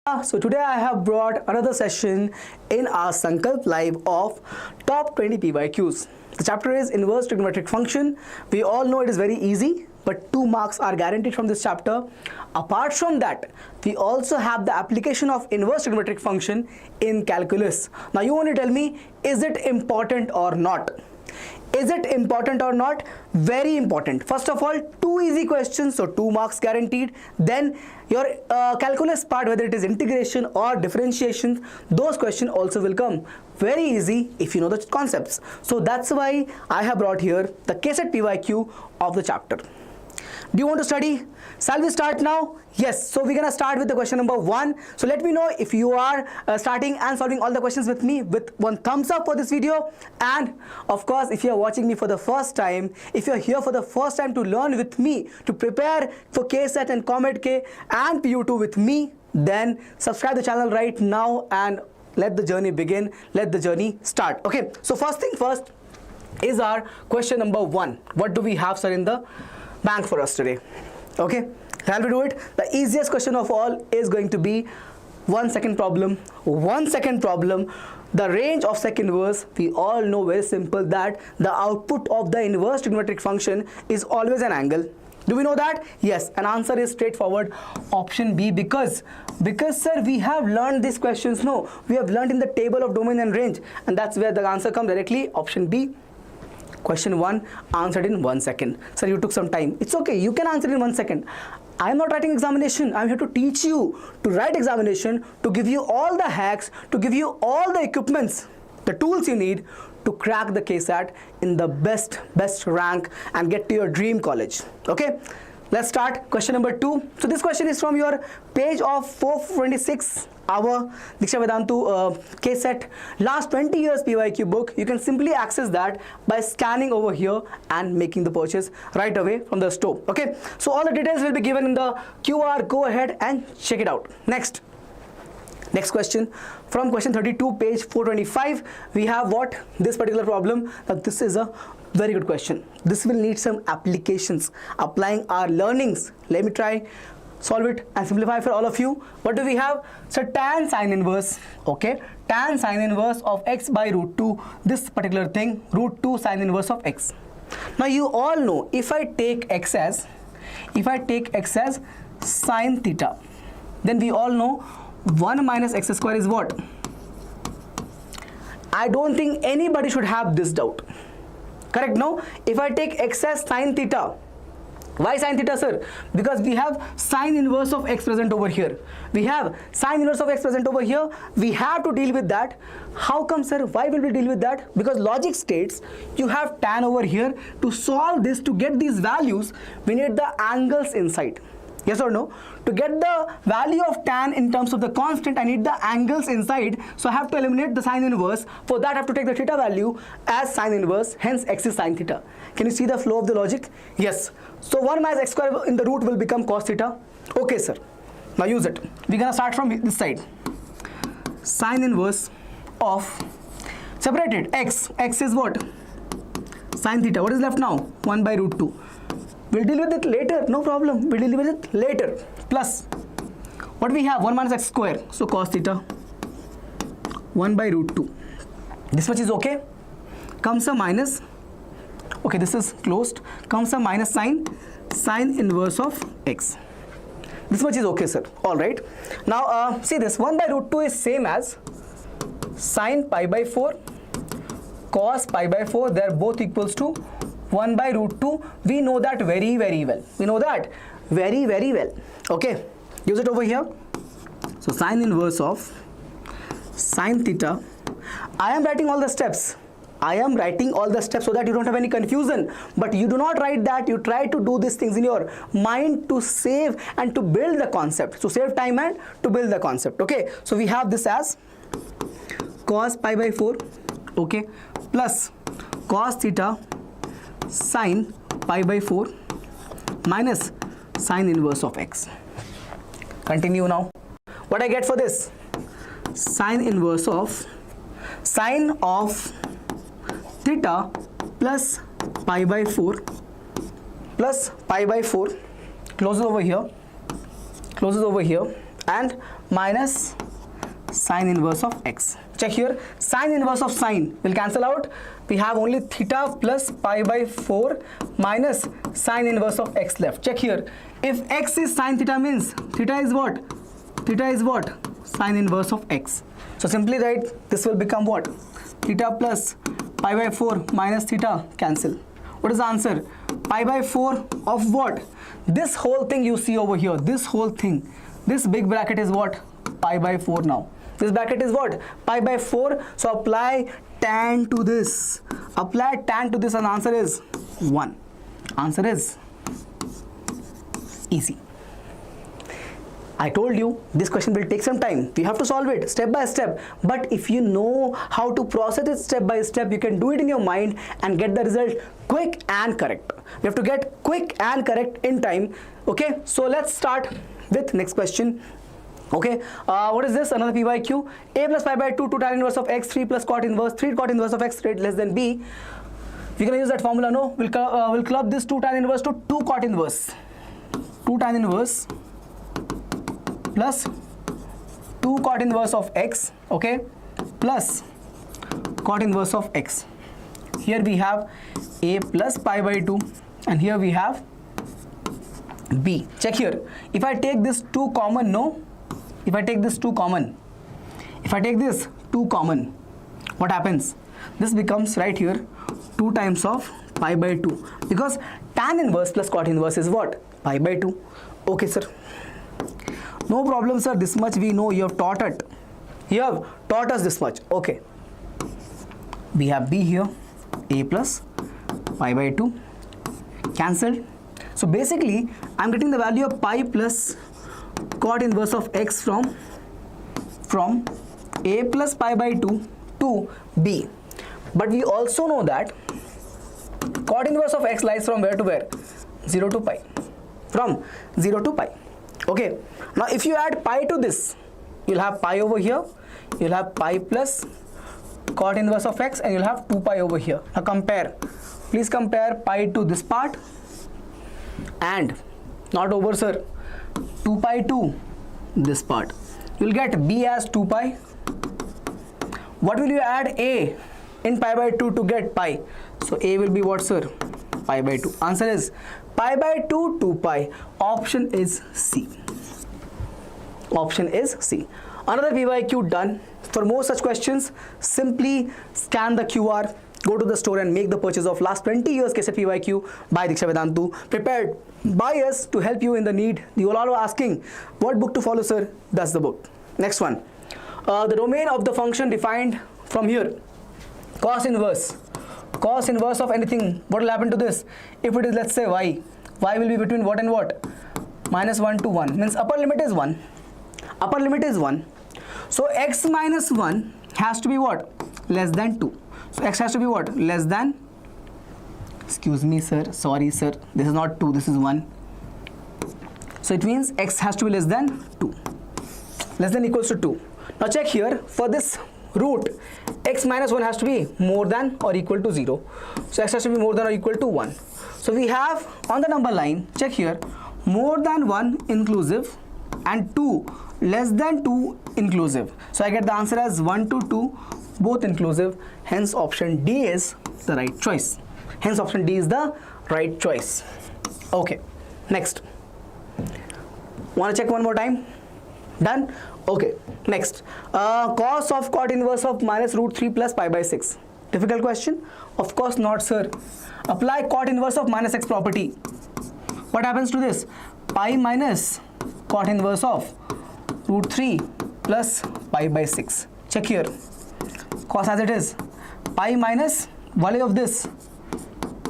So today I have brought another session in our Sankalp Live of Top 20 PYQs. The chapter is Inverse Trigonometric Function. We all know it is very easy, but 2 marks are guaranteed from this chapter. Apart from that, we also have the application of inverse trigonometric function in calculus. Now you want to tell me, is it important or not? Is it important or not? Very important. First of all, 2 easy questions, so 2 marks guaranteed. Then your calculus part, whether it is integration or differentiation, those questions also will come. Very easy if you know the concepts. So that's why I have brought here the KCET PYQ of the chapter. Do you want to study? Shall we start now? Yes. So we're gonna start with the question number 1. So let me know if you are starting and solving all the questions with me with 1 thumbs up for this video. And of course, if you are watching me for the first time, if you're here for the first time to learn with me, to prepare for KCET and COMEDK and PU2 with me, then subscribe the channel right now and let the journey begin. Let the journey start. Okay. So first thing first is our question number 1. What do we have, sir, in the bank for us today? Okay, shall we do it? The easiest question of all is going to be 1 second problem. 1 second problem. The range of sec inverse, we all know very simple that the output of the inverse trigonometric function is always an angle. Do we know that? Yes, and answer is straightforward, option B, because sir, we have learned these questions. No, we have learned in the table of domain and range, and that's where the answer comes directly, option B. Question 1 answered in 1 second. Sir, you took some time. It's okay, you can answer in 1 second. I am not writing examination. I am here to teach you to write examination, to give you all the hacks, to give you all the equipments, the tools you need to crack the KCET in the best rank and get to your dream college. Okay, let's start. Question number 2. So this question is from your page of 426, our Deeksha Vedantu KCET last 20 years PYQ book. You can simply access that by scanning over here and making the purchase right away from the store. Okay, so all the details will be given in the QR. Go ahead and check it out. Next question, from question 32, page 425, we have what? This particular problem. Now this is a very good question. This will need some applications, applying our learnings. Let me try solve it and simplify for all of you. What do we have? So tan sine inverse, okay, tan sine inverse of x by root 2, this particular thing, root 2 sine inverse of x. Now you all know, if I take x as sine theta, then we all know 1 minus x square is what? I don't think anybody should have this doubt. Correct? No? If I take x as sine theta, why sine theta, sir? Because we have sine inverse of x present over here. We have sine inverse of x present over here. We have to deal with that. How come, sir? Why will we deal with that? Because logic states you have tan over here. To solve this, to get these values, we need the angles inside. Yes or no? To get the value of tan in terms of the constant, I need the angles inside. So I have to eliminate the sine inverse. For that, I have to take the theta value as sine inverse. Hence, x is sine theta. Can you see the flow of the logic? Yes. So 1 minus x square in the root will become cos theta. Okay, sir. Now use it. We're going to start from this side. Sine inverse of, separated, x. X is what? Sine theta. What is left now? 1 by root 2. We'll deal with it later, no problem. We'll deal with it later. Plus, what we have? 1 minus x square. So cos theta, 1 by root 2. This much is okay. Comes a minus. Okay, this is closed. Comes a minus sine inverse of x. This much is okay, sir. All right. Now, see this. 1 by root 2 is same as sine pi by 4, cos pi by 4. They are both equals to 1 by root 2. We know that very well. We know that very well. Okay, use it over here. So sine inverse of sine theta. I am writing all the steps. So that you don't have any confusion. But you do not write that. You try to do these things in your mind to save and to build the concept. So save time and to build the concept. Okay, so we have this as cos pi by 4, okay, plus cos theta sine pi by 4 minus sine inverse of x. Continue now. What I get for this? Sine inverse of sine of theta plus pi by 4 closes over here and minus sine inverse of x. Check here, sine inverse of sine will cancel out. We have only theta plus pi by 4 minus sine inverse of x left. Check here, if x is sine theta means theta is what? Theta is what? Sine inverse of x. So simply write, this will become what? Theta plus pi by 4 minus theta, cancel. What is the answer? Pi by 4 of what? This whole thing you see over here, this whole thing, this big bracket is what? Pi by 4 now. This bracket is what? Pi by 4. So apply tan to this. Apply tan to this and answer is 1. Answer is easy. I told you this question will take some time. You have to solve it step by step. But if you know how to process it step by step, you can do it in your mind and get the result quick and correct. You have to get quick and correct in time. Okay, so let's start with next question. Okay, what is this? Another PYQ. A plus pi by 2 to tan inverse of x, 3 plus cot inverse, 3 cot inverse of x rate less than b. We're gonna use that formula, no? We'll club this 2 tan inverse to 2 cot inverse. 2 tan inverse plus 2 cot inverse of x, okay, plus cot inverse of x. Here we have a plus pi by 2 and here we have b. Check here, if I take this 2 common, no? If I take this 2 common, if I take this 2 common, what happens? This becomes right here 2 times of pi by 2, because tan inverse plus cot inverse is what? Pi by 2. Okay, sir. No problem, sir. This much we know. You have taught it. You have taught us this much. Okay. We have b here. A plus pi by 2. Cancelled. So basically, I'm getting the value of pi plus cot inverse of x from a plus pi by 2 to b. But we also know that cot inverse of x lies from where to where? 0 to pi. From 0 to pi. Okay. Now if you add pi to this, you'll have pi over here. You'll have pi plus cot inverse of x and you'll have 2 pi over here. Now compare. Please compare pi to this part and not over, sir. 2 pi to this part. You'll get b as 2 pi. What will you add a in pi by 2 to get pi? So a will be what, sir? Pi by 2. Answer is pi by 2, 2 pi. Option is C. Option is C. Another PYQ done. For more such questions, simply scan the QR, go to the store and make the purchase of last 20 years KCET PYQ by Deeksha Vedantu, prepared by us to help you in the need. You are all asking, what book to follow, sir? That's the book. Next one. The domain of the function defined from here. Cos inverse. Cos inverse of anything. What will happen to this? If it is, let's say, y. Y will be between what and what? Minus 1 to 1. Means upper limit is 1. Upper limit is 1. So x minus 1 has to be what? Less than 2. So x has to be what? Less than, excuse me, sir, sorry, sir, this is not 2, this is 1. So it means x has to be less than 2. Less than equals to 2. Now check here, for this root, x minus 1 has to be more than or equal to 0. So x has to be more than or equal to 1. So we have on the number line, check here, more than 1 inclusive and 2 less than 2 inclusive. So I get the answer as 1 to 2 both inclusive. Hence option D is the right choice. Hence option D is the right choice. Okay, next. Want to check one more time? Done? Okay, next. Cos of cot inverse of minus root 3 plus pi by 6. Difficult question? Of course not, sir. Apply cot inverse of minus x property. What happens to this? Pi minus cot inverse of root 3 plus pi by 6. Check here. Cos as it is. Pi minus value of this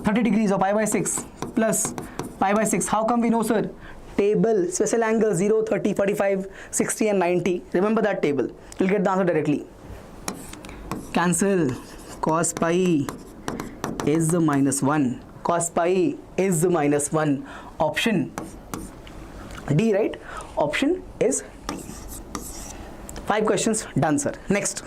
30 degrees of pi by 6 plus pi by 6. How come we know, sir? Table, special angle 0, 30, 45, 60 and 90. Remember that table. You'll get the answer directly. Cancel. Cos pi is the minus 1. Cos pi is the minus 1. Option D, right? Option is D. 5 questions done, sir. Next.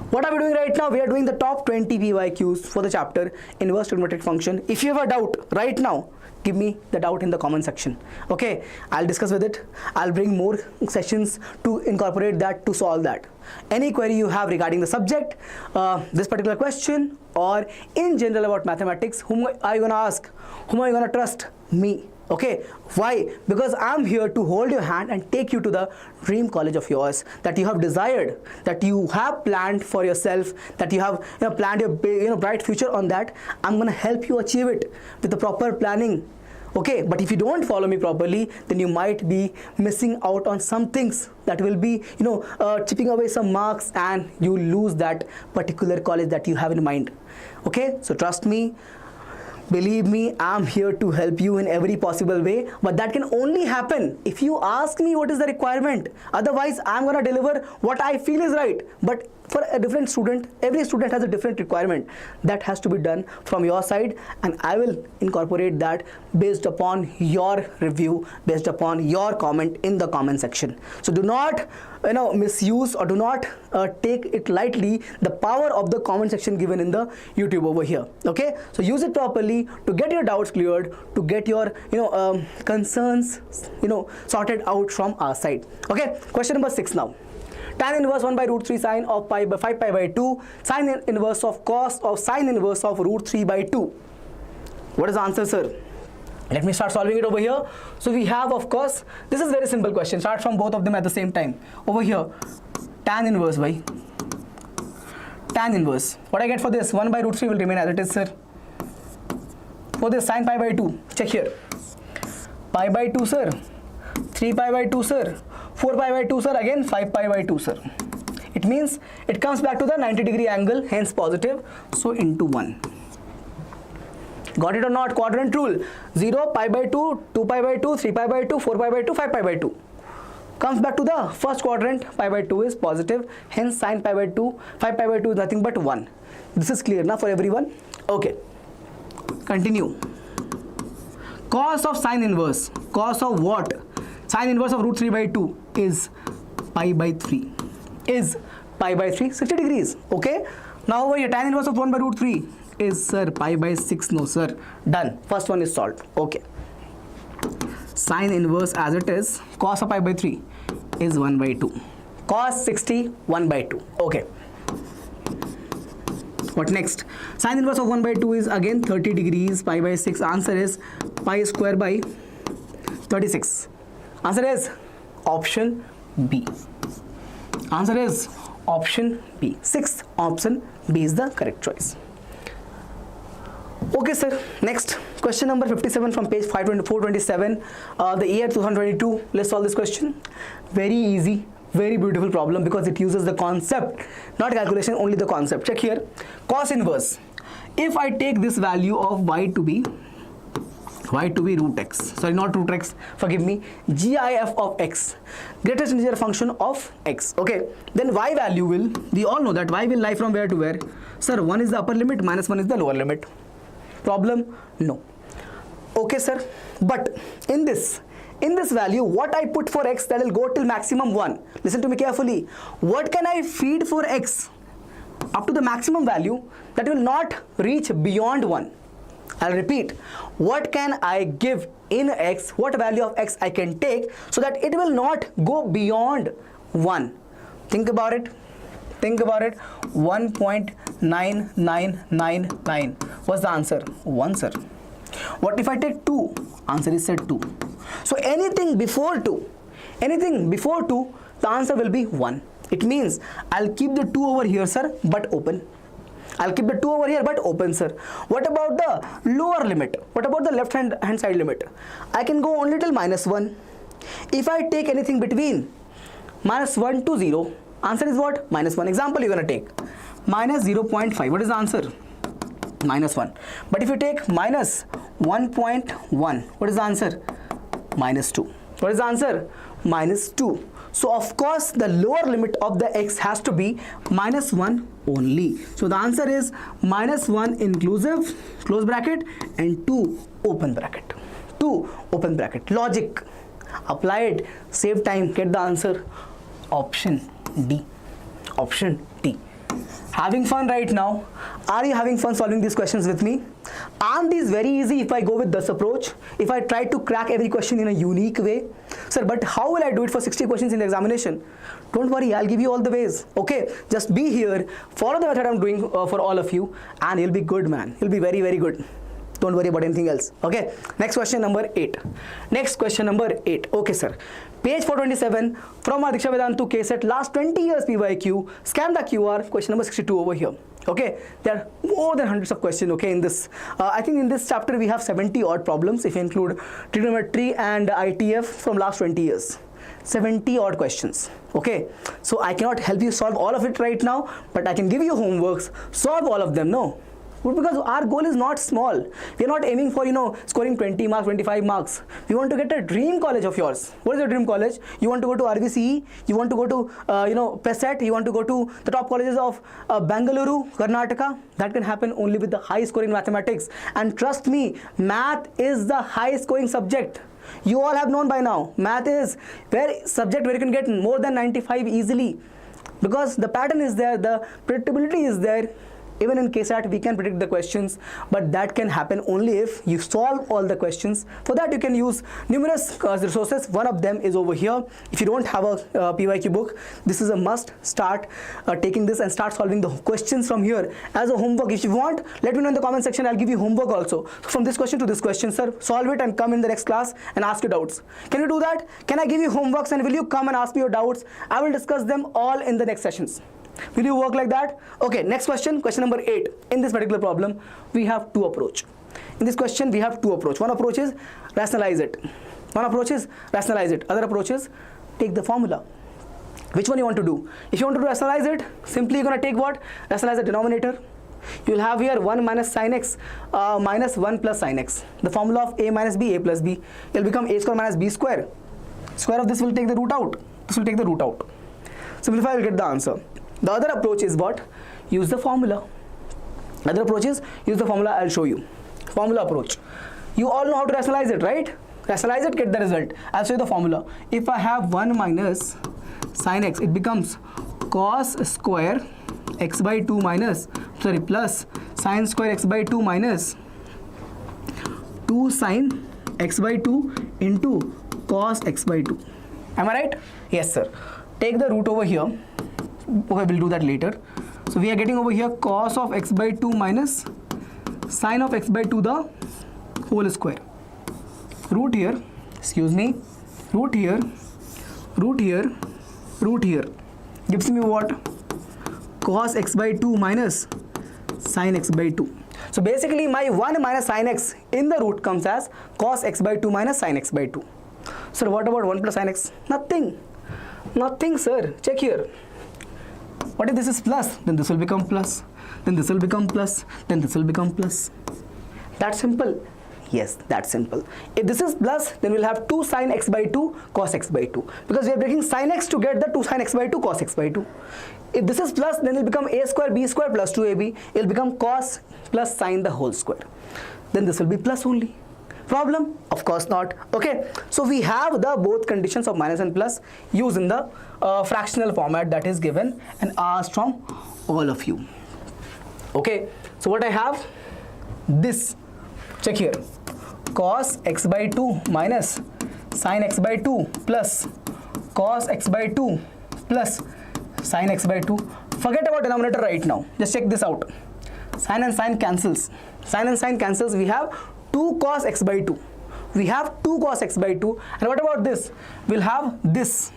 What are we doing right now? We are doing the top 20 PYQs for the chapter Inverse Trigonometric Function. If you have a doubt right now, give me the doubt in the comment section. Okay, I'll discuss with it. I'll bring more sessions to incorporate that, to solve that. Any query you have regarding the subject, this particular question, or in general about mathematics, whom are you gonna ask? Whom are you gonna trust? Me. Okay, why? Because I'm here to hold your hand and take you to the dream college of yours that you have desired, that you have planned for yourself, that you have planned your bright future on that. I'm gonna help you achieve it with the proper planning. Okay, but if you don't follow me properly, then you might be missing out on some things that will be chipping away some marks, and you lose that particular college that you have in mind. Okay, so trust me. Believe me, I'm here to help you in every possible way, but that can only happen if you ask me what is the requirement. Otherwise, I'm gonna deliver what I feel is right. But for a different student, every student has a different requirement. That has to be done from your side, and I will incorporate that based upon your review, based upon your comment in the comment section. So do not misuse, or do not take it lightly, the power of the comment section given in the YouTube over here. Okay, so use it properly to get your doubts cleared, to get your concerns sorted out from our side. Okay, question number 6 now. Tan inverse 1 by root 3 sine of pi by 5 pi by 2, sine inverse of cos of sine inverse of root 3 by 2. What is the answer, sir? Let me start solving it over here. So we have, of course, this is very simple question. Start from both of them at the same time. Over here, tan inverse by tan inverse. What I get for this? 1 by root 3 will remain as it is, sir. For this, sine pi by 2. Check here. Pi by 2, sir. 3 pi by 2, sir. 4 pi by 2, sir. Again, 5 pi by 2, sir. It means it comes back to the 90-degree angle, hence positive. So into 1. Got it or not? Quadrant rule. 0, pi by 2, 2 pi by 2, 3 pi by 2, 4 pi by 2, 5 pi by 2. Comes back to the first quadrant. Pi by 2 is positive. Hence sin pi by 2, 5 pi by 2 is nothing but 1. This is clear now for everyone? Okay. Continue. Cos of sine inverse. Cos of what? Sine inverse of root 3 by 2 is pi by 3. Is pi by 3, 60 degrees. Okay. Now over here, tan inverse of 1 by root 3 is, sir, pi by 6. No, sir. Done. First one is solved. Okay. Sine inverse as it is, cos of pi by 3 is 1 by 2. Cos 60, 1 by 2. Okay. What next? Sine inverse of 1 by 2 is again 30 degrees. Pi by 6. Answer is pi square by 36. Answer is option B. Answer is option B. Sixth option B is the correct choice. Okay, sir. Next, question number 57 from page 427. The year 2022. Let's solve this question. Very easy, very beautiful problem because it uses the concept, not calculation, only the concept. Check here. Cos inverse. If I take this value of y to be root x, sorry, not root x, forgive me, GIF of x, greatest integer function of x. Okay, then y value will, we all know that y will lie from where to where? Sir, 1 is the upper limit, minus 1 is the lower limit. Problem? No. Okay, sir, but in this value, what I put for x, that will go till maximum 1. Listen to me carefully. What can I feed for x up to the maximum value that will not reach beyond 1? I'll repeat. What can I give in x, what value of x I can take so that it will not go beyond 1? Think about it. Think about it. 1.9999. What's the answer? 1, sir. What if I take 2? Answer is set 2. So anything before 2, the answer will be 1. It means I'll keep the 2 over here, sir, but open. I'll keep the 2 over here, but open, sir. What about the lower limit? What about the left hand side limit? I can go only till minus 1. If I take anything between minus 1 to 0, answer is what? Minus 1. Example you're going to take. Minus 0.5. What is the answer? Minus 1. But if you take minus 1.1, what is the answer? Minus 2. What is the answer? Minus 2. So of course the lower limit of the x has to be minus 1 only. So the answer is minus 1 inclusive, close bracket, and 2 open bracket. 2 open bracket. Logic. Apply it. Save time. Get the answer. Option D. Option D. Having fun right now? Are you having fun solving these questions with me? Aren't these very easy if I go with this approach? If I try to crack every question in a unique way? Sir, but how will I do it for 60 questions in the examination? Don't worry, I'll give you all the ways. Okay, just be here, follow the method I'm doing for all of you, and you'll be good, man. You'll be very, very good. Don't worry about anything else. Okay, next question number 8. Next question number 8. Okay, sir. Page 427 from our Deeksha Vedantu KCET last 20 years PYQ. Scan the QR, question number 62 over here. Okay, there are more than hundreds of questions. Okay, in this, I think in this chapter we have 70 odd problems if you include trigonometry and ITF from last 20 years. 70 odd questions. Okay, so I cannot help you solve all of it right now, but I can give you homeworks, solve all of them. No. Because our goal is not small. We are not aiming for, scoring 20 marks, 25 marks. We want to get a dream college of yours. What is your dream college? You want to go to RVCE? You want to go to, KCET? You want to go to the top colleges of Bengaluru, Karnataka? That can happen only with the high scoring mathematics. And trust me, math is the high scoring subject. You all have known by now. Math is subject where you can get more than 95 easily. Because the pattern is there, the predictability is there. Even in KCET, we can predict the questions, but that can happen only if you solve all the questions. For that, you can use numerous resources. One of them is over here. If you don't have a PYQ book, this is a must. Start taking this and start solving the questions from here as a homework. If you want, let me know in the comment section. I'll give you homework also. So from this question to this question, sir, solve it and come in the next class and ask your doubts. Can you do that? Can I give you homeworks and will you come and ask me your doubts? I will discuss them all in the next sessions. Will you work like that? Okay, next question, question number 8. In this particular problem, we have two approach. In this question, we have two approach. One approach is rationalize it. One approach is rationalize it. Other approach is take the formula. Which one you want to do? If you want to rationalize it, simply you're going to take what? Rationalize the denominator. You will have here 1 minus sin x minus 1 plus sin x. The formula of a minus b, a plus b. It will become a square minus b square. Square of this will take the root out. This will take the root out. Simplify, you'll get the answer. The other approach is what? Use the formula. Other approach is use the formula. I'll show you. Formula approach. You all know how to rationalize it, right? Rationalize it, get the result. I'll show you the formula. If I have 1 minus sin x, it becomes cos square x by 2 plus sin square x by 2 minus 2 sin x by 2 into cos x by 2. Am I right? Yes, sir. Take the root over here. Okay, we'll do that later. So we are getting over here cos of x by 2 minus sin of x by 2 the whole square. Root here, excuse me, root here, root here, root here. Gives me what? Cos x by 2 minus sin x by 2. So basically my 1 minus sin x in the root comes as cos x by 2 minus sin x by 2. Sir, what about 1 plus sin x? Nothing. Nothing, sir. Check here. What if this is plus? Then this will become plus. Then this will become plus. Then this will become plus. That's simple. Yes, that's simple. If this is plus, then we'll have 2 sin x by 2 cos x by 2. Because we are breaking sin x to get the 2 sin x by 2 cos x by 2. If this is plus, then it will become a square b square plus 2ab. It will become cos plus sin the whole square. Then this will be plus only. Problem? Of course not. Okay, so we have the both conditions of minus and plus used in the fractional format that is given and asked from all of you. Okay, so what I have? This. Check here. Cos x by 2 minus sin x by 2 plus cos x by 2 plus sin x by 2. Forget about denominator right now. Just check this out. Sin and sin cancels. Sin and sin cancels. We have 2 cos x by 2. We have 2 cos x by 2. And what about this? We'll have this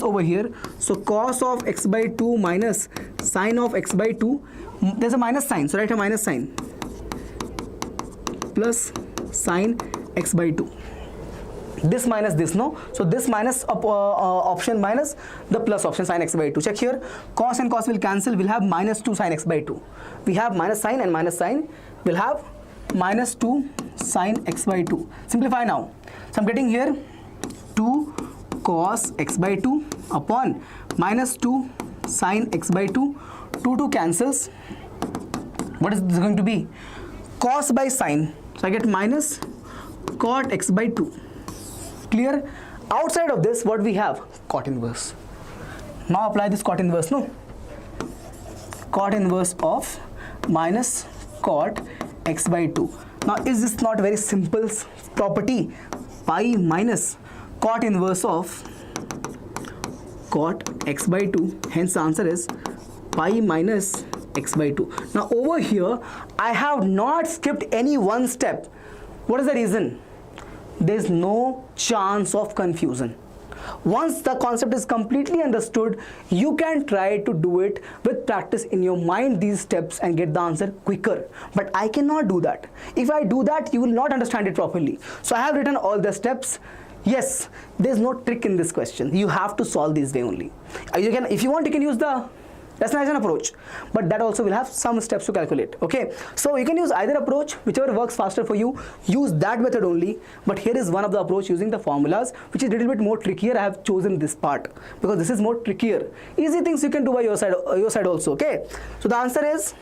over here. So cos of x by 2 minus sin of x by 2. There's a minus sign, so write a minus sign. Plus sin x by 2. This minus this, no? So this minus option minus the plus option sin x by 2. Check here. Cos and cos will cancel. We'll have minus 2 sin x by 2. We have minus sign and minus sign. We'll have minus 2 sin x by 2. Simplify now. So I'm getting here 2 cos x by 2 upon minus 2 sin x by 2. 2 cancels. What is this going to be? Cos by sin. So I get minus cot x by 2. Clear? Outside of this, what we have? Cot inverse. Now apply this cot inverse, no? cot inverse of minus cot x by 2. Now is this not very simple property? Pi minus cot inverse of cot x by 2, hence the answer is pi minus x by 2. Now over here I have not skipped any one step. What is the reason? There is no chance of confusion. Once the concept is completely understood, you can try to do it with practice in your mind, these steps, and get the answer quicker. But I cannot do that. If I do that, you will not understand it properly. So I have written all the steps. Yes, there is no trick in this question. You have to solve this way only. If you want, you can use the rationalization approach, but that also will have some steps to calculate. Okay, so you can use either approach, whichever works faster for you. Use that method only. But here is one of the approach using the formulas, which is a little bit more trickier. I have chosen this part because this is more trickier. Easy things you can do by your side also. Okay, so the answer is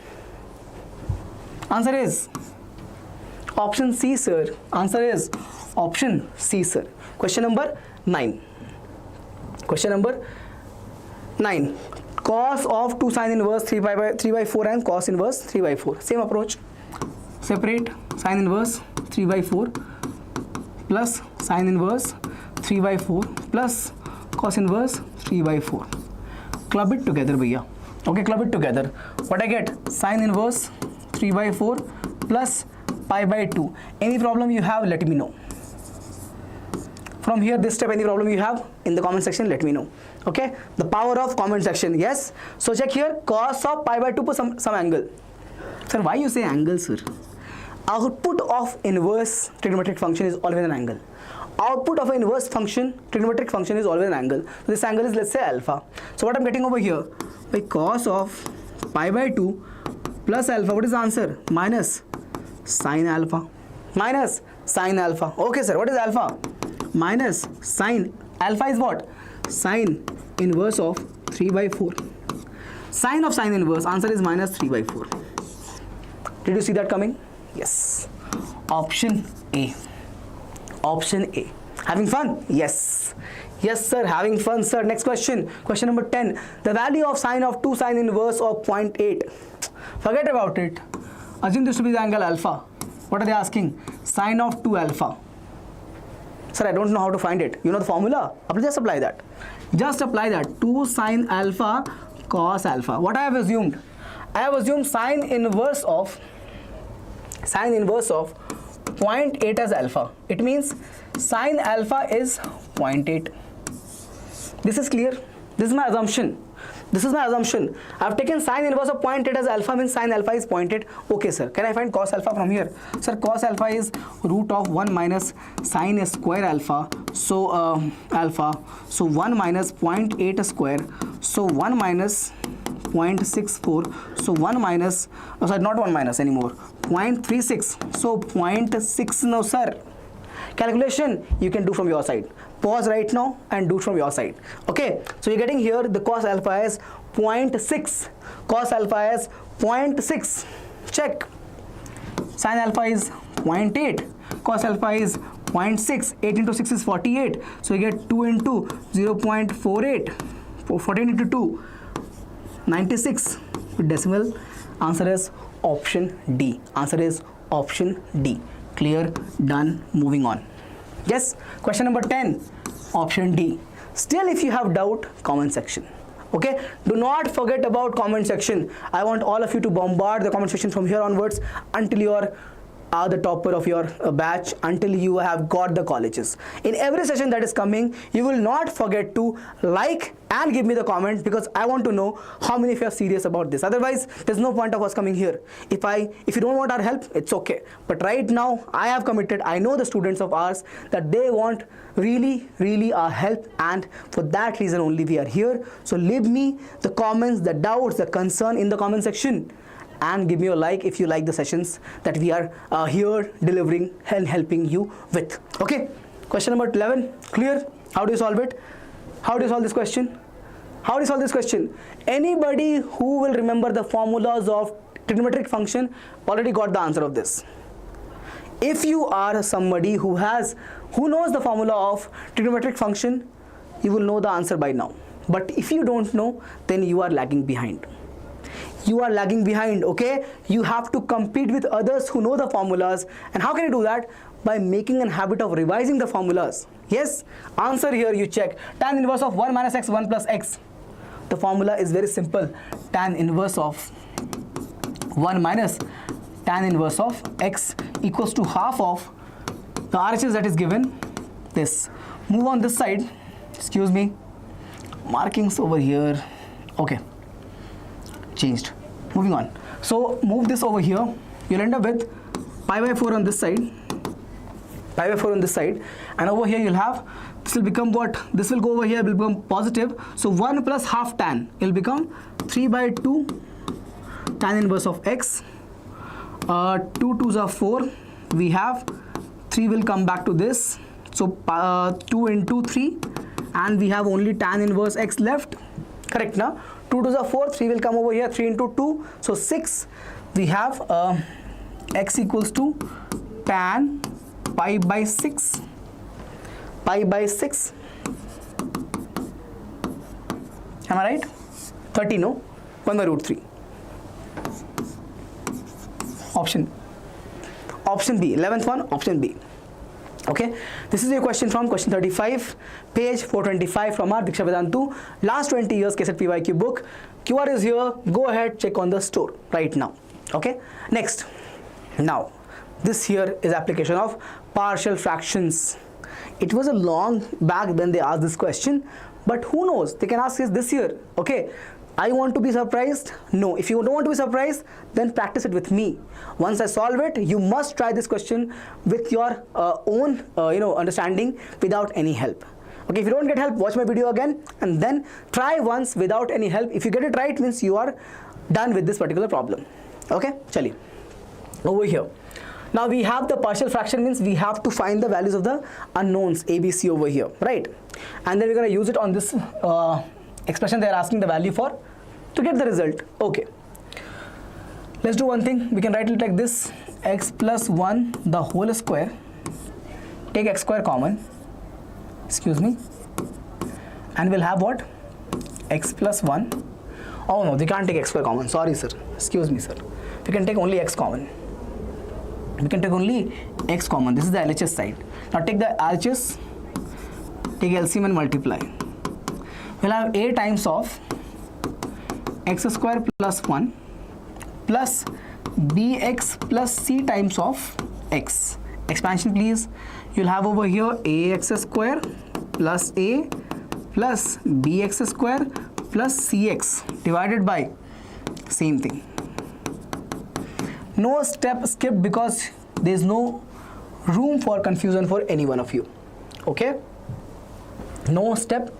option C, sir. Answer is option C, sir. Question number 9. Question number 9. Cos of 2 sin inverse 3 by 4 and cos inverse 3 by 4. Same approach. Separate sin inverse 3 by 4 plus sin inverse 3 by 4 plus cos inverse 3 by 4. Club it together, bhaiya. Okay, club it together. What I get? Sin inverse 3 by 4 plus pi by 2. Any problem you have, let me know. From here, this step, any problem you have in the comment section, let me know. Okay, the power of comment section. Yes, so check here, cos of pi by 2 for some angle. Sir, why you say angle, sir? Output of inverse trigonometric function is always an angle. Output of an inverse function, trigonometric function, is always an angle. So this angle is, let's say, alpha. So what I'm getting over here, by cos of pi by 2 plus alpha, what is the answer? Minus sine alpha. Minus sine alpha. Okay, sir, what is alpha? Minus sine. Alpha is what? Sine inverse of 3 by 4. Sine of sine inverse, answer is minus 3 by 4. Did you see that coming? Yes. Option A. Option A. Having fun? Yes. Yes, sir, having fun, sir. Next question. Question number 10. The value of sine of 2 sine inverse of 0.8. Forget about it. Assume this to be the angle alpha. What are they asking? Sine of 2 alpha. Sir, I don't know how to find it. You know the formula? Just apply that. Just apply that. 2 sine alpha cos alpha. What I have assumed? I have assumed sine inverse of 0.8 as alpha. It means sine alpha is 0.8. This is clear. This is my assumption. This is my assumption. I have taken sine inverse of 0.8 as alpha, means sine alpha is 0.8. Okay, sir. Can I find cos alpha from here? Sir, cos alpha is root of 1 minus sine square alpha. So, alpha. So, 1 minus 0.8 square. So, 1 minus 0.64. So, 1 minus, oh, sorry, not 1 minus anymore. 0.36. So, 0.6 now, sir. Calculation you can do from your side. Pause right now and do it from your side. Okay, so you're getting here the cos alpha is 0.6. Cos alpha is 0.6. Check. Sin alpha is 0.8. Cos alpha is 0.6. 8 into 6 is 48. So you get 2 into 0.48. 14 into 2, 96. With decimal, answer is option D. Answer is option D. Clear, done, moving on. Yes, question number 10, option D. Still, if you have doubt, comment section. Okay, do not forget about comment section. I want all of you to bombard the comment section from here onwards until you are the topper of your batch, until you have got the colleges. In every session that is coming, you will not forget to like and give me the comment, because I want to know how many of you are serious about this. Otherwise, there's no point of us coming here. If you don't want our help, it's okay. But right now, I have committed. I know the students of ours that they want really our help, and for that reason only we are here. So leave me the comments, the doubts, the concern in the comment section, and give me a like if you like the sessions that we are here delivering and helping you with. Okay, question number 11, clear? How do you solve it? How do you solve this question? How do you solve this question? Anybody who will remember the formulas of trigonometric function already got the answer of this. If you are somebody who knows the formula of trigonometric function, you will know the answer by now. But if you don't know, then you are lagging behind. you are lagging behind, okay? You have to compete with others who know the formulas. And how can you do that? By making a habit of revising the formulas. Yes, answer here you check. Tan inverse of 1 minus x, 1 plus x. The formula is very simple. Tan inverse of 1 minus tan inverse of x equals to half of the RHS that is given, this. Move on this side, excuse me, markings over here, okay, changed. Moving on. So move this over here, you'll end up with pi by 4 on this side, pi by 4 on this side, and over here you'll have, this will become what? This will go over here, will become positive. So 1 plus half tan, it will become 3 by 2 tan inverse of x. 2 2s are 4. We have 3 will come back to this. So 2 into 3, and we have only tan inverse x left. Correct now? 2 2s are 4. 3 will come over here. 3 into 2. So 6. We have x equals to tan pi by 6. Pi by 6. Am I right? 30, no? 1 by root 3. Option B. 11th one, option B. Okay, this is your question from question 35, page 425 from our Deeksha Vedantu last 20 years KCET PYQ book. QR is here. Go ahead, check on the store right now. Okay, next. Now, this here is application of partial fractions. It was a long back when they asked this question, but who knows, they can ask this year. Okay, I want to be surprised? No. If you don't want to be surprised, then practice it with me. Once I solve it, you must try this question with your own understanding without any help. Okay, if you don't get help, watch my video again and then try once without any help. If you get it right, means you are done with this particular problem. Okay, chali. Over here. Now we have the partial fraction, means we have to find the values of the unknowns A, B, C over here, right? And then we're going to use it on this expression they are asking the value for to get the result. Okay, let's do one thing. We can write it like this: x plus 1 the whole square, take x square common, excuse me, and we'll have what? X plus 1. Oh no, we can't take x square common, sorry sir, excuse me sir. We can take only x common. We can take only x common. This is the LHS side. Now take the RHS, take LCM and multiply. We'll have a times of x square plus 1 plus bx plus c times of x. Expansion please. You'll have over here ax square plus a plus bx square plus cx divided by same thing. No step skipped because there is no room for confusion for any one of you. Okay? No step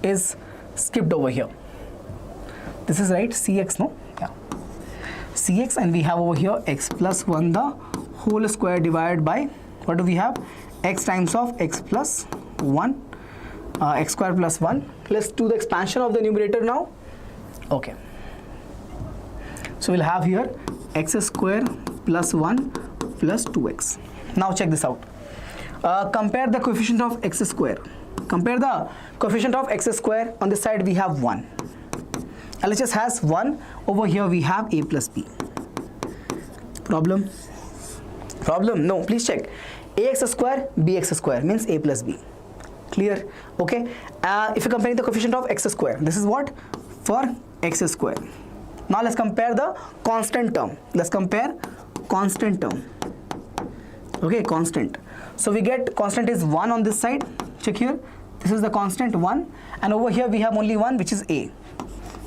is skipped over here. This is right, cx, no? Yeah. Cx, and we have over here x plus 1 the whole square divided by, what do we have? X times of x plus 1, x square plus 1. Let's do the expansion of the numerator now. Okay. So we'll have here x square plus 1 plus 2x. Now check this out. Compare the coefficient of x square. Compare the coefficient of x square. On this side we have 1. LHS has 1. Over here we have a plus b. Problem? No, please check. Ax square, bx square means a plus b. Clear? Okay. If you compare the coefficient of x square, this is what? For x square. Now let's compare the constant term. Let's compare constant term. Okay, constant. So we get constant is 1 on this side. Check here. This is the constant 1. And over here we have only 1, which is a.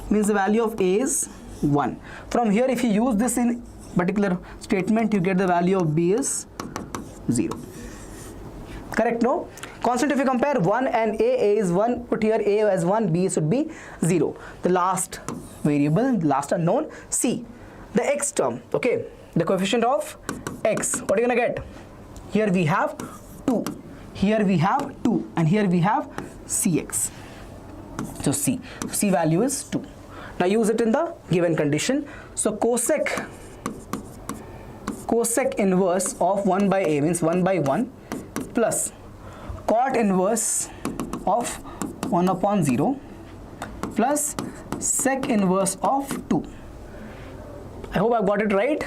Means the value of a is 1. From here, if you use this in particular statement, you get the value of b is 0. Correct, no? Constant, if you compare 1 and a is 1, put here a as 1, b should be 0. The last variable, last unknown, c. The x term, okay? The coefficient of x, what are you gonna get? Here we have 2. Here we have 2. And here we have cx. So c. C value is 2. Now use it in the given condition. So cosec inverse of 1 by a means 1 by 1 plus cot inverse of 1 upon 0 plus sec inverse of 2. I hope I've got it right.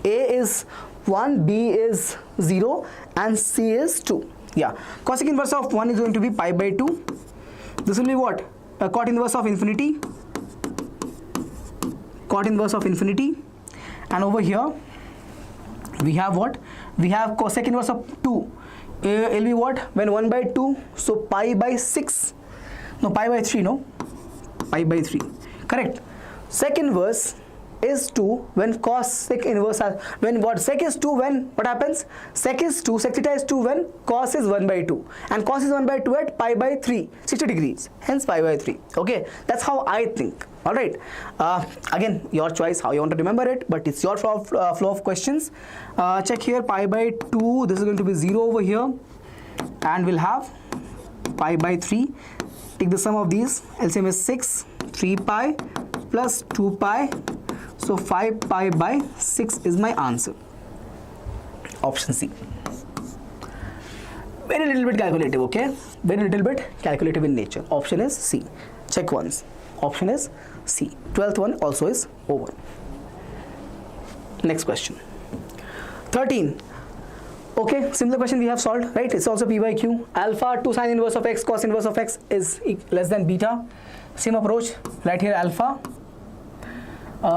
A is 1, B is 0, and C is 2. Yeah, cosec inverse of 1 is going to be pi by 2. This will be what? Cot inverse of infinity. Cot inverse of infinity. And over here, we have what? We have cosec inverse of 2. It will be what? When 1 by 2, so pi by 6. No, pi by 3, no? Pi by 3. Correct. Sec inverse is 2 when cos sec inverse when what? Sec is 2 when what happens? Sec is 2, sec theta is 2 when cos is 1 by 2. And cos is 1 by 2 at pi by 3, 60 degrees. Hence pi by 3. Okay, that's how I think. Alright, again your choice how you want to remember it, but it's your flow of questions. Check here, pi by 2, this is going to be 0 over here, and we'll have pi by 3. Take the sum of these, LCM is 6, 3 pi plus 2 pi, so 5 pi by 6 is my answer. Option C. Very little bit calculative, okay? Very little bit calculative in nature. Option is C. Check once. Option is C. 12th one also is over. Next question. 13. Okay, similar question we have solved, right? It's also P by Q. Alpha to sine inverse of x cos inverse of x is less than beta. Same approach. Right here alpha.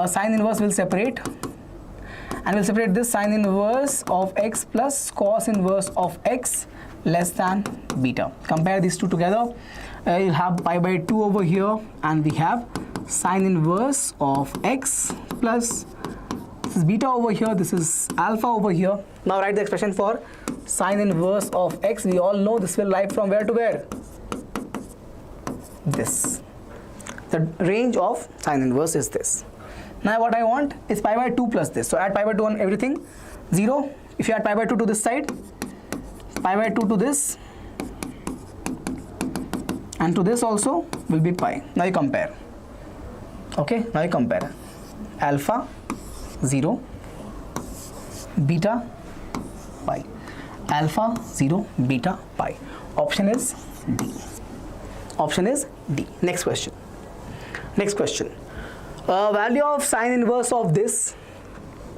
Sine inverse will separate. And we'll separate this sine inverse of x plus cos inverse of x less than beta. Compare these two together. You'll have pi by 2 over here, and we have sine inverse of x plus this is beta over here, this is alpha over here. Now write the expression for sine inverse of x. We all know this will lie from where to where? This. The range of sine inverse is this. Now what I want is pi by 2 plus this. So add pi by 2 on everything. 0. If you add pi by 2 to this side, pi by 2 to this, and to this also will be pi. Now you compare. Okay, now you compare. Alpha 0, beta pi. Alpha 0, beta pi. Option is D. Option is D. Next question. Next question. Value of sine inverse of this.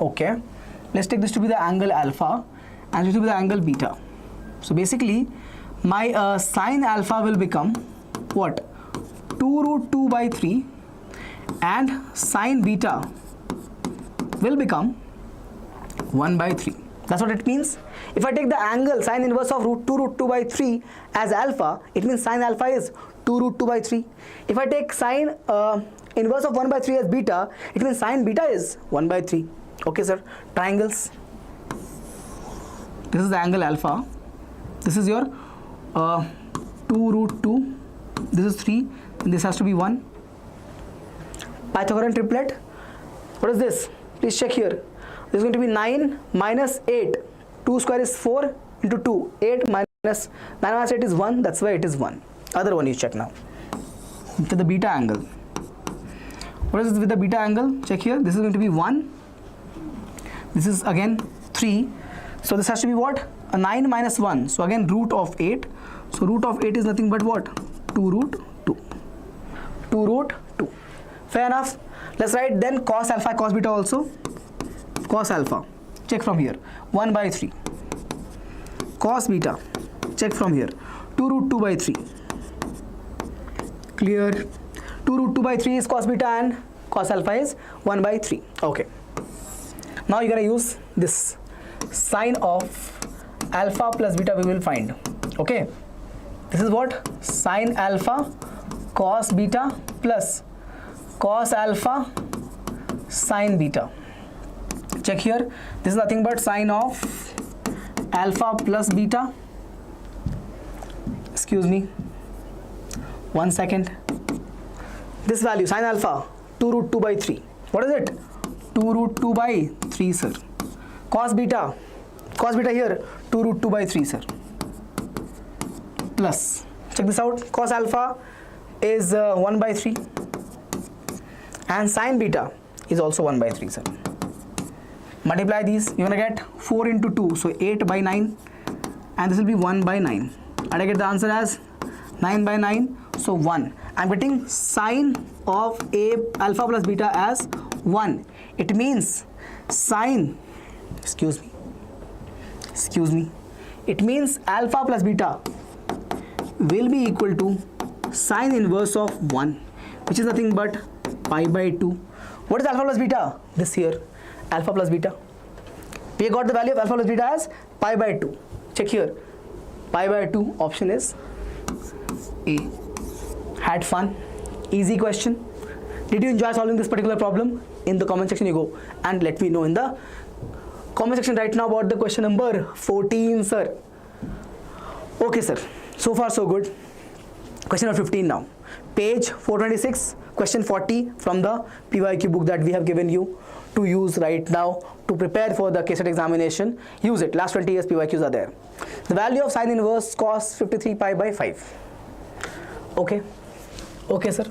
Okay, let's take this to be the angle alpha and this to be the angle beta. So basically my sine alpha will become what? 2 root 2 by 3, and sine beta will become 1 by 3. That's what it means. If I take the angle sine inverse of 2 root 2 by 3 as alpha, it means sine alpha is 2 root 2 by 3. If I take sine inverse of 1 by 3 as beta, it means sine beta is 1 by 3. Okay, sir. Triangles. This is the angle alpha. This is your 2 root 2. This is 3. And this has to be 1. Pythagorean triplet. What is this? Please check here. This is going to be 9 minus 8. 2 square is 4 into 2. 8 minus 9 minus 8 is 1. That's why it is 1. Other one you check now. To the beta angle. What is this with the beta angle? Check here. This is going to be 1. This is again 3. So this has to be what? A 9 minus 1. So again root of 8. So root of 8 is nothing but what? 2 root 2. 2 root 2. Fair enough. Let's write then cos alpha, cos beta also. Cos alpha. Check from here. 1 by 3. Cos beta. Check from here. 2 root 2 by 3. Clear. 2 root 2 by 3 is cos beta and cos alpha is 1 by 3. Okay. Now you're going to use this. Sine of alpha plus beta we will find. Okay. This is what? Sine alpha cos beta plus cos alpha sine beta. Check here. This is nothing but sine of alpha plus beta. Excuse me. 1 second. This value sine alpha 2 root 2 by 3. What is it? 2 root 2 by 3, sir. Cos beta here 2 root 2 by 3, sir. Plus, check this out, cos alpha is 1 by 3 and sine beta is also 1 by 3, sir. Multiply these, you're gonna get 4 into 2, so 8 by 9, and this will be 1 by 9, and I get the answer as 9 by 9, so 1. I'm getting sine of a alpha plus beta as 1. It means sine, excuse me, it means alpha plus beta will be equal to sine inverse of 1, which is nothing but pi by 2. What is alpha plus beta? This here, alpha plus beta. We got the value of alpha plus beta as pi by 2. Check here, pi by 2, option is A. Had fun? Easy question. Did you enjoy solving this particular problem? In the comment section you go and let me know in the comment section right now about the question number 14, sir. Okay, sir. So far so good. Question number 15 now. Page 426, question 40 from the PYQ book that we have given you to use right now to prepare for the KCET examination. Use it. Last 20 years PYQs are there. The value of sine inverse cos 53 pi by 5. Okay. Okay, sir.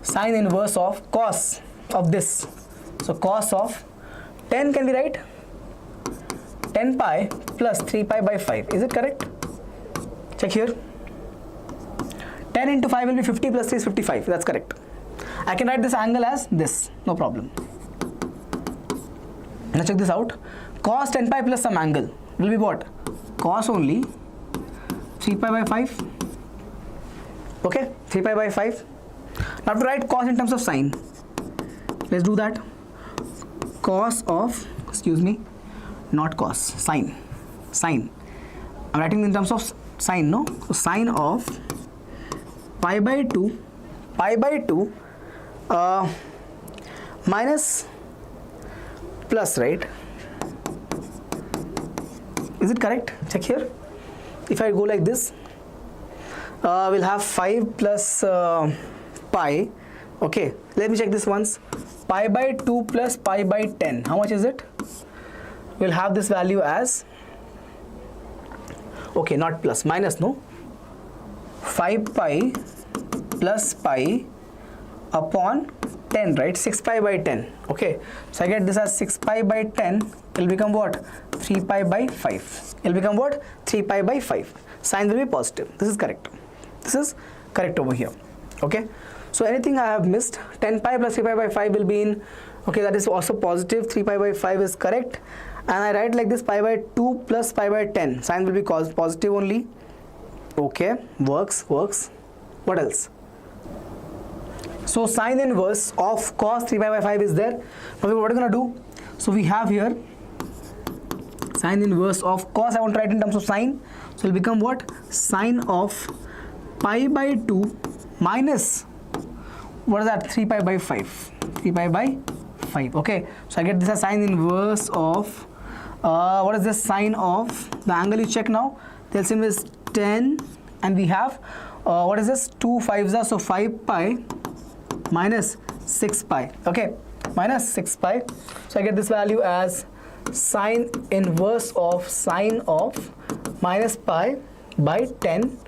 Sine inverse of cos of this. So cos of 10 can be right. 10 pi plus 3 pi by 5. Is it correct? Check here. 10 into 5 will be 50 plus 3 is 55. That's correct. I can write this angle as this. No problem. Now check this out. Cos 10 pi plus some angle will be what? Cos only 3 pi by 5. Okay, 3 pi by 5. Now to write cos in terms of sine. Let's do that. Cos of, excuse me, not cos, sine. Sine. I'm writing in terms of sine, no? So sine of pi by 2 minus plus, right? Is it correct? Check here. If I go like this, we'll have 5 plus pi. Okay, let me check this once. Pi by 2 plus pi by 10. How much is it? We'll have this value as, okay, not plus, minus, no? 5 pi plus pi upon 10, right? 6 pi by 10. Okay, so I get this as 6 pi by 10. It will become what? 3 pi by 5. It will become what? 3 pi by 5. Sign will be positive. This is correct. This is correct over here. Okay, so anything I have missed, 10 pi plus 3 pi by 5 will be in, okay, that is also positive. 3 pi by 5 is correct. And I write like this, pi by 2 plus pi by 10. Sign will be positive only. Okay, works. What else? So sine inverse of cos 3 pi by 5 is there. Now what are we going to do? So we have here sine inverse of cos. I want to write in terms of sine. So it will become what? Sine of pi by 2 minus, what is that? 3 pi by 5. 3 pi by 5. Okay, so I get this as sine inverse of, what is this? Sine of the angle you check now. The LCM is 10 and we have, what is this? 2 5s are, so 5 pi minus 6 pi. Okay, minus 6 pi. So I get this value as sine inverse of sine of minus pi by 10.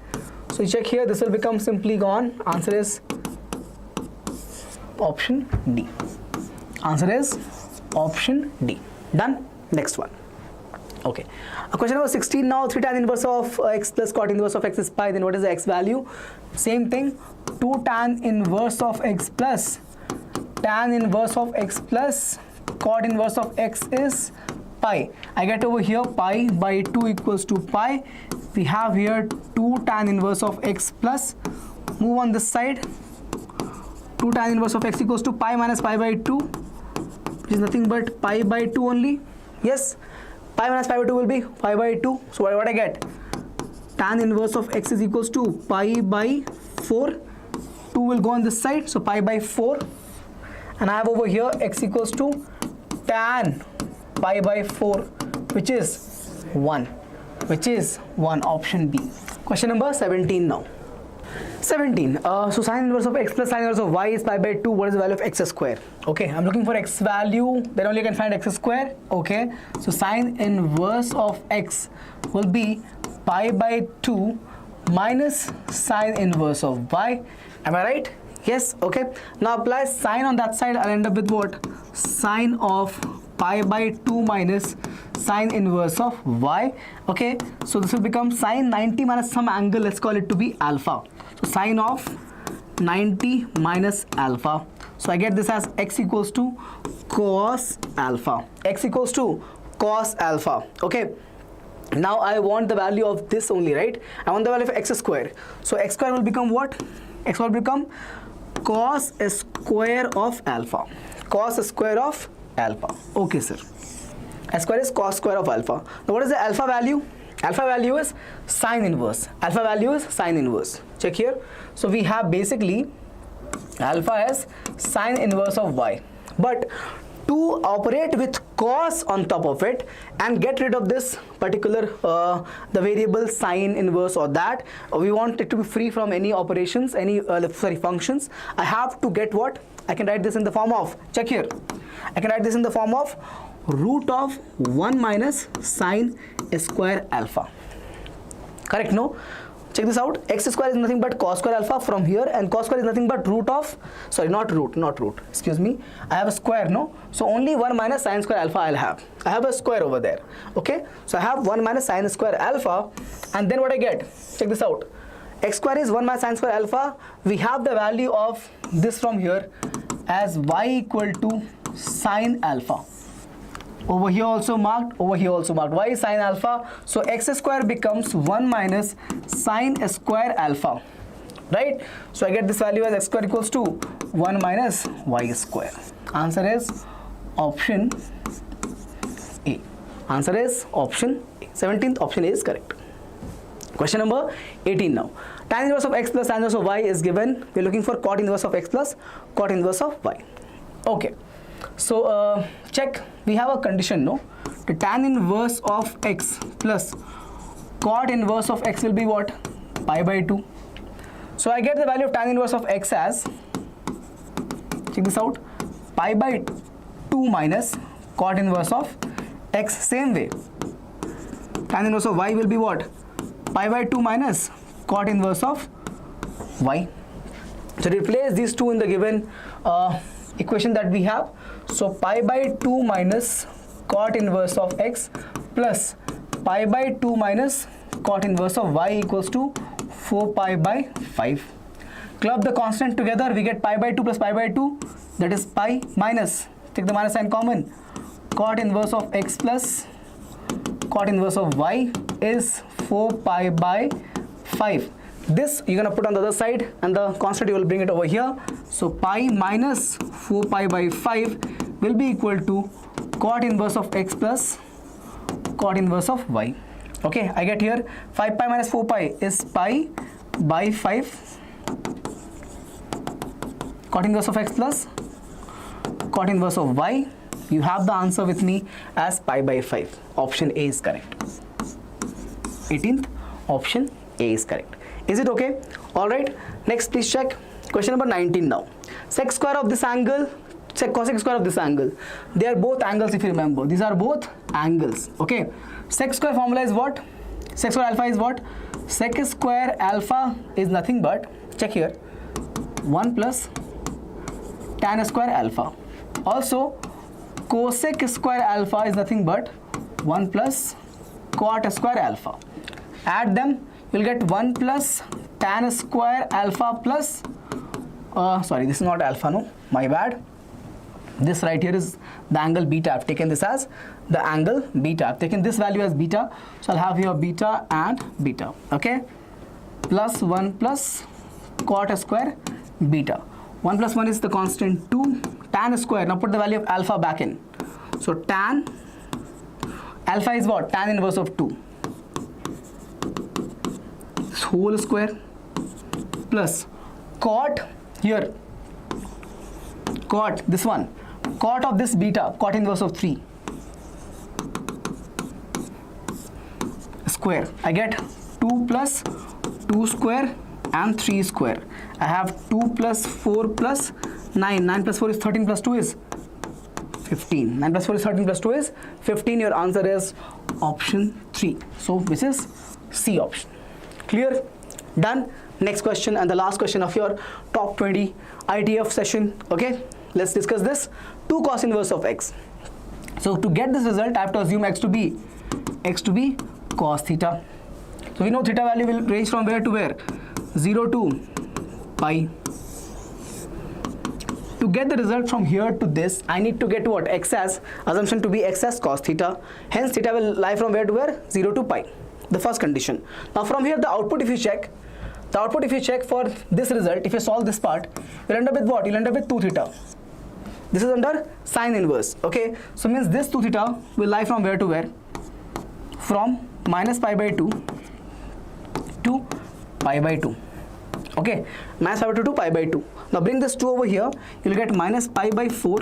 So you check here, this will become simply gone. Answer is option D. Answer is option D. Done. Next one. Okay. Question number 16 now. 3 tan inverse of x plus cot inverse of x is pi. Then what is the x value? Same thing. 2 tan inverse of x plus tan inverse of x plus cot inverse of x is pi. I get over here pi by 2 equals to pi. We have here 2 tan inverse of x plus, move on this side, 2 tan inverse of x equals to pi minus pi by 2, which is nothing but pi by 2 only. Yes, pi minus pi by 2 will be pi by 2. So what I get? Tan inverse of x is equals to pi by 4. 2 will go on this side, so pi by 4. And I have over here x equals to tan pi by 4, which is 1. Which is 1, option B. Question number 17 now. 17. So sine inverse of x plus sine inverse of y is pi by 2. What is the value of x square? Okay, I'm looking for x value. Then only I can find x square. Okay, so sine inverse of x will be pi by 2 minus sine inverse of y. Am I right? Yes. Okay. Now apply sine on that side. I'll end up with what? Sine of pi by 2 minus sine inverse of y. Okay, so this will become sine 90 minus some angle, let's call it to be alpha. So sine of 90 minus alpha. So I get this as x equals to cos alpha. X equals to cos alpha. Okay. Now I want the value of this only, right? I want the value of x square. So x square will become what? X will become cos square of alpha. Cos square of alpha. Okay, sir. S square is cos square of alpha. Now what is the alpha value? Alpha value is sine inverse. Alpha value is sine inverse. Check here. So we have basically alpha as sine inverse of y. But to operate with cos on top of it and get rid of this particular the variable sine inverse or that, we want it to be free from any operations, any functions. I have to get what? I can write this in the form of, check here, I can write this in the form of root of 1 minus sine square alpha. Correct? No? Check this out. X square is nothing but cos square alpha from here, and cos square is nothing but root of, sorry, not root, excuse me. I have a square, no? So only 1 minus sine square alpha I'll have. I have a square over there. Okay? So I have 1 minus sine square alpha, and then what I get? Check this out. X square is 1 minus sine square alpha. We have the value of this from here as y equal to sine alpha. Over here also marked, over here also marked. Y is sine alpha. So x square becomes 1 minus sine square alpha. Right? So I get this value as x square equals to 1 minus y square. Answer is option A. Answer is option A. 17th option A is correct. Question number 18 now. Tan inverse of x plus tan inverse of y is given. We are looking for cot inverse of x plus cot inverse of y. Okay. So check, we have a condition, no? The tan inverse of x plus cot inverse of x will be what? Pi by 2. So I get the value of tan inverse of x as, check this out, pi by 2 minus cot inverse of x. Same way, tan inverse of y will be what? Pi by 2 minus cot inverse of y. So replace these two in the given equation that we have. So pi by 2 minus cot inverse of x plus pi by 2 minus cot inverse of y equals to 4 pi by 5. Club the constant together, we get pi by 2 plus pi by 2, that is pi minus, take the minus sign common, cot inverse of x plus cot inverse of y is 4 pi by 5. This you're gonna put on the other side, and the constant you will bring it over here. So pi minus 4 pi by 5 will be equal to cot inverse of x plus cot inverse of y. Okay, I get here 5 pi minus 4 pi is pi by 5 cot inverse of x plus cot inverse of y. You have the answer with me as pi by 5. Option A is correct. 18th option A is correct. Is it okay? Alright, next please check question number 19 now. Sec square of this angle, check cosec square of this angle. They are both angles if you remember. These are both angles. Okay. Sec square formula is what? Sec square alpha is what? Sec square alpha is nothing but, check here, 1 plus tan square alpha. Also, cosec square alpha is nothing but 1 plus cot square alpha. Add them, you'll get 1 plus tan square alpha plus, sorry, this is not alpha, no, my bad. This right here is the angle beta. I've taken this as the angle beta. I've taken this value as beta. So I'll have here beta and beta. Okay. Plus 1 plus cot square beta. 1 plus 1 is the constant 2. Tan square. Now put the value of alpha back in. So tan alpha is what? Tan inverse of 2. This whole square plus cot here. Cot this one. Cot of this beta, cot inverse of 3 square. I get 2 plus 2 square and 3 square. I have 2 plus 4 plus 9. 9 plus 4 is 13 plus 2 is 15. 9 plus 4 is 13 plus 2 is 15. Your answer is option 3. So this is C option. Clear? Done. Next question and the last question of your top 20 ITF session. Okay, let's discuss this. 2 cos inverse of x. So to get this result, I have to assume x to be cos theta. So we know theta value will range from where to where? 0 to pi. To get the result from here to this, I need to get what? X as, assumption to be x as cos theta. Hence theta will lie from where to where? 0 to pi. The first condition. Now from here the output, if you check for this result, if you solve this part, you'll end up with what? You'll end up with 2 theta. This is under sine inverse. Okay, so means this 2 theta will lie from where to where? From minus pi by 2 to pi by 2. Okay, minus pi by 2 to pi by 2. Now bring this 2 over here, you'll get minus pi by 4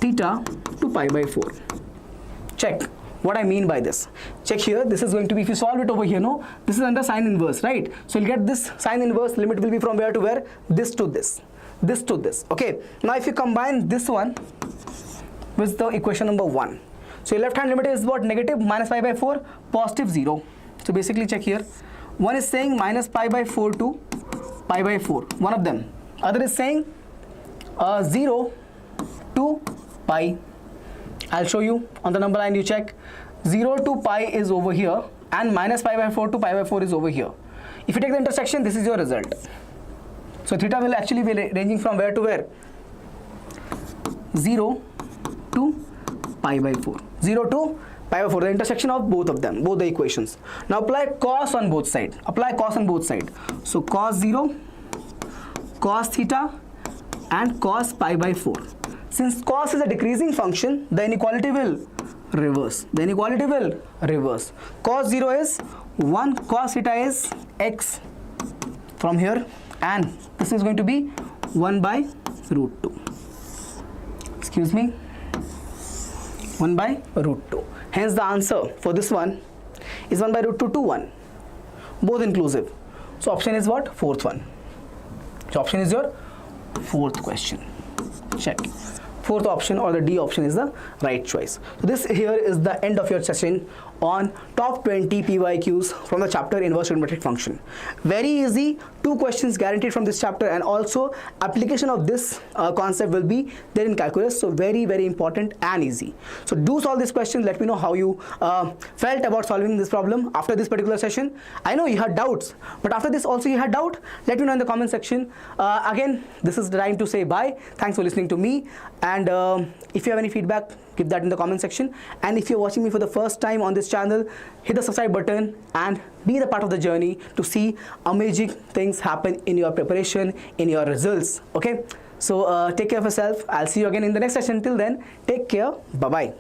theta to pi by 4. Check what I mean by this. Check here, this is going to be, if you solve it over here, no, this is under sine inverse, right? So you'll get this sine inverse, limit will be from where to where? This to this, this to this. Okay, now if you combine this one with the equation number 1, so your left hand limit is what? Negative minus pi by 4, positive 0. So basically check here, one is saying minus pi by 4 to pi by 4, one of them. Other is saying 0 to pi. I'll show you on the number line, you check. 0 to pi is over here and minus pi by 4 to pi by 4 is over here. If you take the intersection, this is your result. So theta will actually be ranging from where to where? 0 to pi by 4. 0 to pi by 4, the intersection of both of them, both the equations. Now apply cos on both sides. Apply cos on both sides. So cos 0, cos theta and cos pi by 4. Since cos is a decreasing function, the inequality will reverse. The inequality will reverse. Cos 0 is 1, cos theta is x from here, and this is going to be 1 by root 2. Excuse me, 1 by root 2. Hence the answer for this one is 1 by root 2 to 1. Both inclusive. So option is what? Fourth one. So option is your fourth question. Check. Fourth option or the D option is the right choice. So this here is the end of your session on top 20 PYQs from the chapter Inverse Trigonometric Function. Very easy, 2 questions guaranteed from this chapter, and also application of this concept will be there in calculus. So very important and easy. So do solve this question. Let me know how you felt about solving this problem after this particular session. I know you had doubts, but after this also you had doubt. Let me know in the comment section. Again, this is the time to say bye. Thanks for listening to me, and if you have any feedback, give that in the comment section. And if you're watching me for the first time on this channel, hit the subscribe button and be the part of the journey to see amazing things happen in your preparation, in your results. Okay, so take care of yourself. I'll see you again in the next session. Till then, take care. Bye bye.